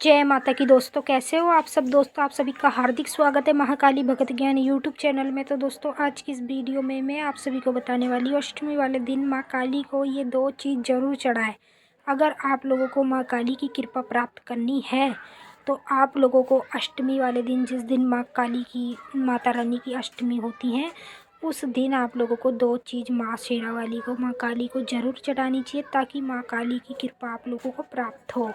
जय माता की दोस्तों, कैसे हो आप सब। दोस्तों आप सभी का हार्दिक स्वागत है महाकाली भगत ज्ञान यूट्यूब चैनल में। तो दोस्तों आज की इस वीडियो में मैं आप सभी को बताने वाली हूँ अष्टमी वाले दिन माँ काली को ये दो चीज़ ज़रूर चढ़ाएं। अगर आप लोगों को माँ काली की कृपा प्राप्त करनी है तो आप लोगों को अष्टमी वाले दिन, जिस दिन माँ काली की, माता रानी की अष्टमी होती है, उस दिन आप लोगों को दो चीज़ माँ शेरा वाली को, माँ काली को ज़रूर चढ़ानी चाहिए, ताकि माँ काली की कृपा आप लोगों को प्राप्त हो।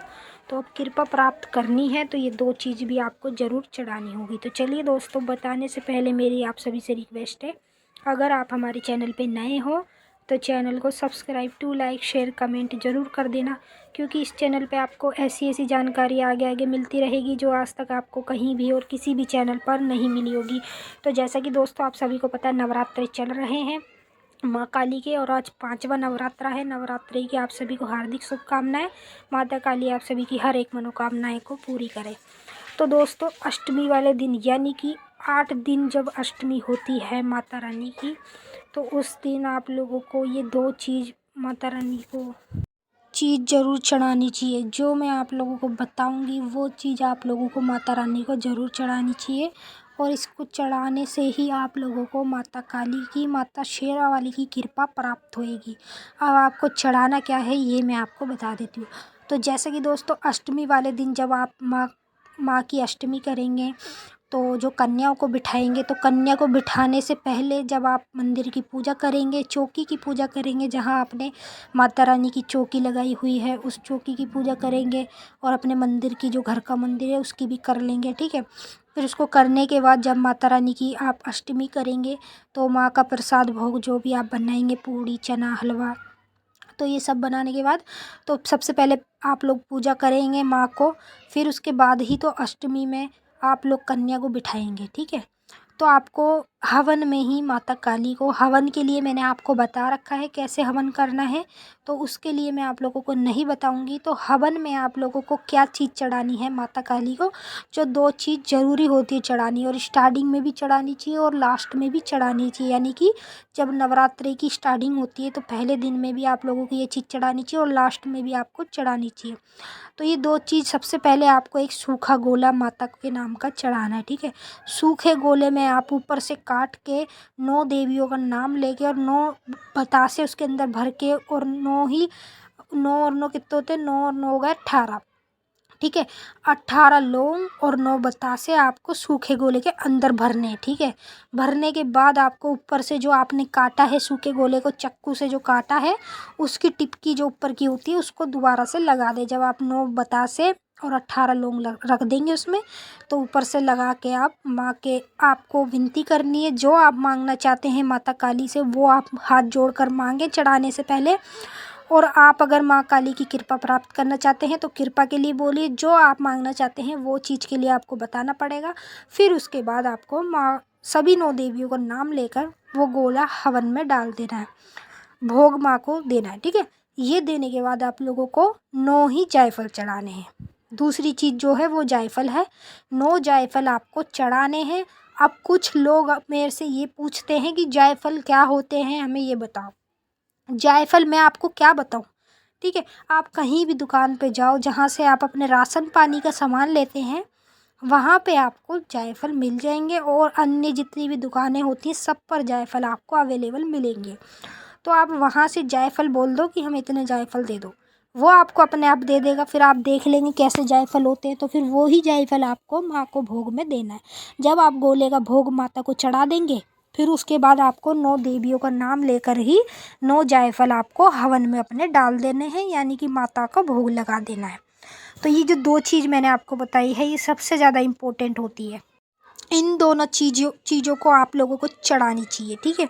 तो अब कृपा प्राप्त करनी है तो ये दो चीज़ भी आपको ज़रूर चढ़ानी होगी। तो चलिए दोस्तों, बताने से पहले मेरी आप सभी से रिक्वेस्ट है, अगर आप हमारे चैनल पे नए हो तो चैनल को subscribe to like share comment ज़रूर कर देना, क्योंकि इस चैनल पे आपको ऐसी ऐसी जानकारी आगे आगे मिलती रहेगी जो आज तक आपको कहीं भी और किसी भी चैनल पर नहीं मिली होगी। तो जैसा कि दोस्तों आप सभी को पता है, नवरात्रि चल रहे हैं माँ काली के, और आज 5वां नवरात्रा है। नवरात्रि की आप सभी को हार्दिक शुभकामनाएं। माता काली आप सभी की हर एक मनोकामनाएं को पूरी करे। तो दोस्तों अष्टमी वाले दिन, यानी कि 8 दिन जब अष्टमी होती है माता रानी की, तो उस दिन आप लोगों को ये दो चीज़ माता रानी को ज़रूर चढ़ानी चाहिए। जो मैं आप लोगों को बताऊंगी वो चीज़ आप लोगों को माता रानी को ज़रूर चढ़ानी चाहिए, और इसको चढ़ाने से ही आप लोगों को माता काली की, माता शेरा वाली की कृपा प्राप्त होएगी। अब आपको चढ़ाना क्या है ये मैं आपको बता देती हूँ। तो जैसे कि दोस्तों अष्टमी वाले दिन जब आप माँ की अष्टमी करेंगे तो जो कन्याओं को बिठाएंगे, तो कन्या को बिठाने से पहले जब आप मंदिर की पूजा करेंगे, चौकी की पूजा करेंगे, जहाँ आपने माता रानी की चौकी लगाई हुई है उस चौकी की पूजा करेंगे, और अपने मंदिर की, जो घर का मंदिर है उसकी भी कर लेंगे, ठीक है। फिर उसको करने के बाद जब माता रानी की आप अष्टमी करेंगे तो माँ का प्रसाद भोग जो भी आप बनाएंगे, पूड़ी चना हलवा, तो ये सब बनाने के बाद तो सबसे पहले आप लोग पूजा करेंगे माँ को, फिर उसके बाद ही तो अष्टमी में आप लोग कन्या को बिठाएंगे, ठीक है। तो आपको हवन में ही माता काली को, हवन के लिए मैंने आपको बता रखा है कैसे हवन करना है, तो उसके लिए मैं आप लोगों को नहीं बताऊंगी। तो हवन में आप लोगों को क्या चीज़ चढ़ानी है माता काली को, जो दो चीज़ ज़रूरी होती है चढ़ानी, और स्टार्टिंग में भी चढ़ानी चाहिए और लास्ट में भी चढ़ानी चाहिए। यानी कि जब नवरात्रि की स्टार्टिंग होती है तो पहले दिन में भी आप लोगों को ये चीज़ चढ़ानी चाहिए और लास्ट में भी आपको चढ़ानी चाहिए। तो ये दो चीज़, सबसे पहले आपको एक सूखा गोला माता के नाम का चढ़ाना है, ठीक है। सूखे गोले में आप ऊपर से काट के 9 देवियों का नाम लेके और 9 बतासे उसके अंदर भर के, और 9 और 9 कितने होते हैं, 9 और 9 हो गए 18, ठीक है। 18 लौंग और 9 बतासे आपको सूखे गोले के अंदर भरने हैं, ठीक है। भरने के बाद आपको ऊपर से जो आपने काटा है सूखे गोले को, चक्कू से जो काटा है, उसकी टिपकी जो ऊपर की होती है उसको दोबारा से लगा दे। जब आप 9 बतासे और 18 लौंग रख देंगे उसमें, तो ऊपर से लगा के आप माँ के, आपको विनती करनी है, जो आप मांगना चाहते हैं माता काली से वो आप हाथ जोड़कर मांगे चढ़ाने से पहले। और आप अगर माँ काली की कृपा प्राप्त करना चाहते हैं तो कृपा के लिए बोलिए, जो आप मांगना चाहते हैं वो चीज़ के लिए आपको बताना पड़ेगा। फिर उसके बाद आपको माँ, सभी 9 देवियों का नाम लेकर वो गोला हवन में डाल देना है, भोग माँ को देना है, ठीक है। ये देने के बाद आप लोगों को 9 ही जायफल चढ़ाने हैं। दूसरी चीज़ जो है वो जायफल है, 9 जायफल आपको चढ़ाने हैं। अब कुछ लोग मेरे से ये पूछते हैं कि जायफल क्या होते हैं, हमें ये बताओ। जायफल मैं आपको क्या बताऊं, ठीक है। आप कहीं भी दुकान पे जाओ जहाँ से आप अपने राशन पानी का सामान लेते हैं, वहाँ पे आपको जायफल मिल जाएंगे, और अन्य जितनी भी दुकानें होती हैं सब पर जायफल आपको अवेलेबल मिलेंगे। तो आप वहाँ से जायफल बोल दो कि हमें इतने जायफल दे दो, वो आपको अपने आप दे देगा। फिर आप देख लेंगे कैसे जायफल होते हैं, तो फिर वो ही जायफल आपको माँ को भोग में देना है। जब आप गोले का भोग माता को चढ़ा देंगे, फिर उसके बाद आपको 9 देवियों का नाम लेकर ही 9 जायफल आपको हवन में अपने डाल देने हैं, यानी कि माता का भोग लगा देना है। तो ये जो दो चीज़ मैंने आपको बताई है ये सबसे ज़्यादा इम्पोर्टेंट होती है। इन दोनों चीज़ों को आप लोगों को चढ़ानी चाहिए, ठीक है।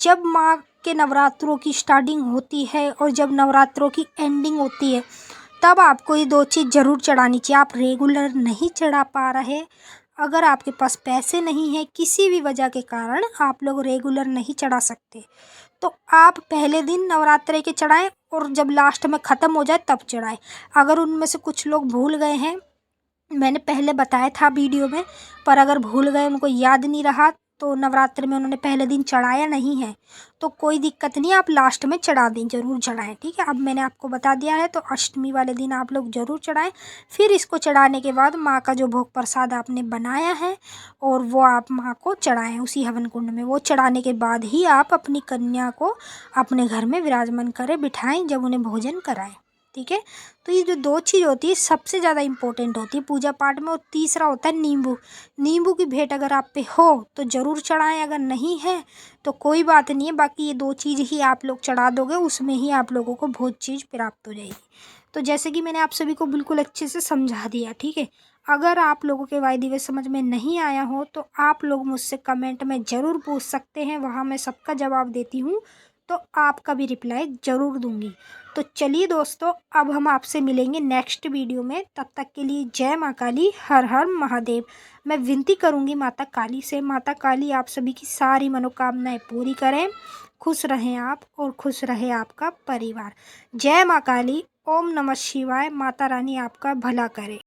जब माँ के नवरात्रों की स्टार्टिंग होती है और जब नवरात्रों की एंडिंग होती है, तब आपको ये दो चीज़ ज़रूर चढ़ानी चाहिए। आप रेगुलर नहीं चढ़ा पा रहे, अगर आपके पास पैसे नहीं है, किसी भी वजह के कारण आप लोग रेगुलर नहीं चढ़ा सकते, तो आप पहले दिन नवरात्रि के चढ़ाएं और जब लास्ट में ख़त्म हो जाए तब चढ़ाएं। अगर उनमें से कुछ लोग भूल गए हैं, मैंने पहले बताया था वीडियो में, पर अगर भूल गए, उनको याद नहीं रहा, तो नवरात्र में उन्होंने पहले दिन चढ़ाया नहीं है तो कोई दिक्कत नहीं, आप लास्ट में चढ़ा दें, ज़रूर चढ़ाएं, ठीक है। अब मैंने आपको बता दिया है, तो अष्टमी वाले दिन आप लोग ज़रूर चढ़ाएं। फिर इसको चढ़ाने के बाद माँ का जो भोग प्रसाद आपने बनाया है और वो आप माँ को चढ़ाएं उसी हवन कुंड में। वो चढ़ाने के बाद ही आप अपनी कन्या को अपने घर में विराजमान करें, बिठाएं, जब उन्हें भोजन कराएं, ठीक है। तो ये जो 2 चीज़ होती है सबसे ज़्यादा इम्पोर्टेंट होती है पूजा पाठ में। और तीसरा होता है नींबू। नींबू की भेंट अगर आप पे हो तो ज़रूर चढ़ाएं, अगर नहीं है तो कोई बात नहीं है, बाकी ये 2 चीज़ ही आप लोग चढ़ा दोगे, उसमें ही आप लोगों को बहुत चीज़ प्राप्त हो जाएगी। तो जैसे कि मैंने आप सभी को बिल्कुल अच्छे से समझा दिया, ठीक है। अगर आप लोगों के वायदे वे समझ में नहीं आया हो तो आप लोग मुझसे कमेंट में ज़रूर पूछ सकते हैं, वहाँ मैं सबका जवाब देती हूँ, तो आपका भी रिप्लाई ज़रूर दूंगी। तो चलिए दोस्तों, अब हम आपसे मिलेंगे नेक्स्ट वीडियो में। तब तक के लिए जय माँ काली, हर हर महादेव। मैं विनती करूँगी माता काली से, माता काली आप सभी की सारी मनोकामनाएं पूरी करें, खुश रहें आप और खुश रहे आपका परिवार। जय माँ काली, ओम नमः शिवाय। माता रानी आपका भला करे।